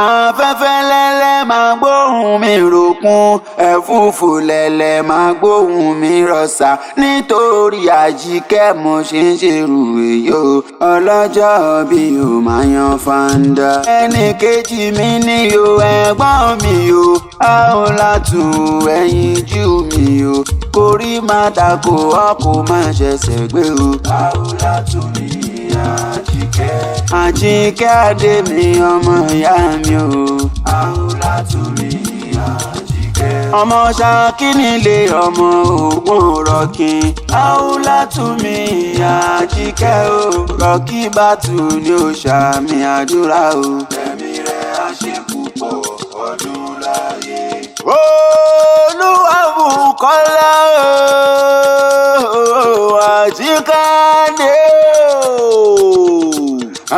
Afẹ́fẹ́ lẹ́lẹ́ máa gbóhùn mi ròkun, ẹ̀fúùfù lẹ̀lẹ̀ máa gbóhùn mi rọ̀ṣà. Nítorí Àjíkẹ́ mo ṣe ń ṣerú èyí o, ọlọ́jọ́ bí o máa yan fanda. Ẹnì kejì mi ni o, ẹ̀gbọ́n mi o, a ò látún ẹ̀yìn jù mi o, kórí máa tako ọkọ̀ máa ṣẹ̀ṣẹ̀ gbé o. A ò látún mi Àjíkẹ́. Àjíkẹ́ adé mi ọmọ ìyá mi o. A ò látún mi Àjíkẹ́. Ọmọ Ṣakí nílé ọmọ Ògùn rọ̀kìn. A ò látún mi Àjíkẹ́ o. Rọ̀kì bàtù ni ó ṣàmì àdúrà o. Ẹ̀mí rẹ̀ á ṣe púpọ̀ ọdún láyé. Olúwabùkọ́lá o, Àjíkẹ́ dé o.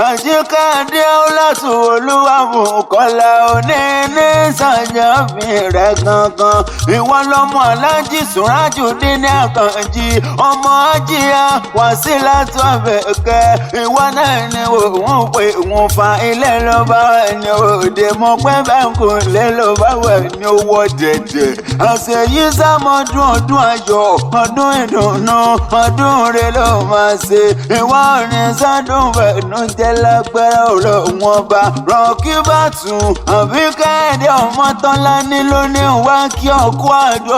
Àjíkẹ́ dé o látún Olúwabùkọ́lá òní ní sànjàfì rẹ̀ gangan. Ìwọ lọmọ Aláàjì Sùrájùdín ní Àkànjí, ọmọ Àjíyá Wàsílátù Àbẹ̀kẹ́. Ìwọ náà ni òun pé òun fa ilé ló bá wà ní òde, mo pẹ́ bẹ́ẹ̀ kò lé ló bá wà ní owó dẹ̀dẹ̀. Àṣẹ yìí sámọ́dún ọdún ayọ̀, ọdún ìdùnnú, ọdún rẹ̀ ló máa ṣe. Ìwọ ní sádùn fẹ̀nú jẹ́ lágbára ọ̀rọ̀ wọn bá. Rọ̀kì bàtù Àbíkẹ́ dé ọmọ Tọ́lá ní lónìí wá kí ọkọ àjọ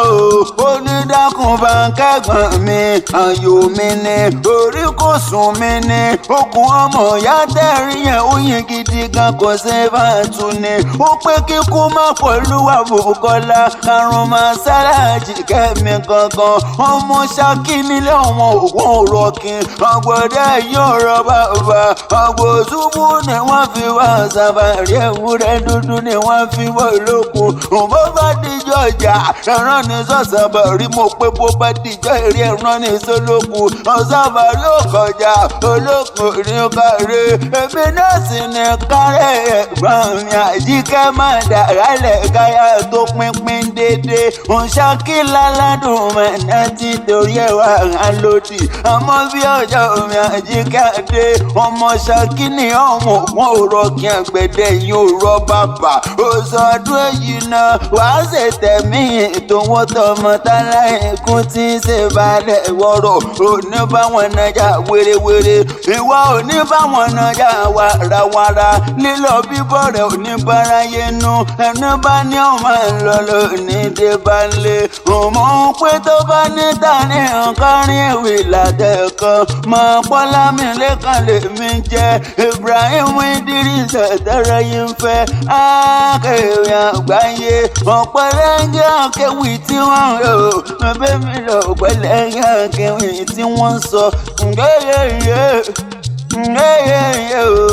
o. Onídàkùn bá ń kẹ́gbọ̀n mi, ayò mi ni, orí kò sùn mi ni. Okùn ọmọ ìyá tẹ̀rí yẹn ó yin gidi gan, kò ṣe bá tu ni. Ó pé kíkú má pẹ̀lú Olúwabùkọ́lá, karùn-ún máa sára Àjíkẹ́ mi gangan. Ọmọ Ṣakí nílé ọmọ Ògùn rọ̀kìn. Ọ̀gbọ̀dẹ̀ yóò rọ bàbá, ọ̀gbọ̀ ṣubú ni wọ́n fi wá sàbàrí, ewúrẹ́ dúdú ni wọ́n fi wọ́ ìlókun. Bó bá dijọ́ ìjà ẹran ní sọ̀sàbàrí, mo pé bó bá dijọ́ èrè ẹran ní sólókun. Ọ̀sàbàrí ò kọjá olókun ní kárẹ́, èmi náà sì ní kárẹ́ ẹ̀gbọ́n mi Àjíkẹ́ máa dàrá lẹ̀ káyà tó pínpín dédé. Ṣakí láládùn mẹ́ta tí torí ẹ̀ wà á lòdì. Àmọ́ bí ọjọ́ mi Àjíkẹ́ dé, ọmọ Ṣakí ni ọmọ Ògùn rọ̀kìn, àgbẹ̀dẹ yóò rọ bàbà. Òṣòdún èyí náà wàá ṣe tẹ̀mí ìtòwó tọmọ tálá ikú tí ń ṣe balẹ̀ wọ̀rọ̀. Òní báwọn nájà wérewére, ìwọ òní báwọn nájà wàràwàrà. Lílọ bíbọ̀ rẹ̀ òní báráyé nú, ẹni bá ní ọmọ ńlọlọ ní débálé. Ọmọ pé tó bá níta ní nǹkan rí ìwé làtẹ̀kọ́. Mọ̀ Pọ́lámi lẹ́kàn lèmi jẹ́ Ibrahim Idris tẹ́rẹ yìí ń fẹ́. Akéwì àgbáyé ọ̀pẹ̀lẹ́gẹ́ akéwì tí wọ́n ń lò. Bẹ́ẹ̀ mi lọ ọ̀pẹ̀lẹ́gẹ́ akéwì tí wọ́n ń sọ. Ngẹ́yẹ̀yẹ̀ ngẹ́yẹ̀yẹ̀ o.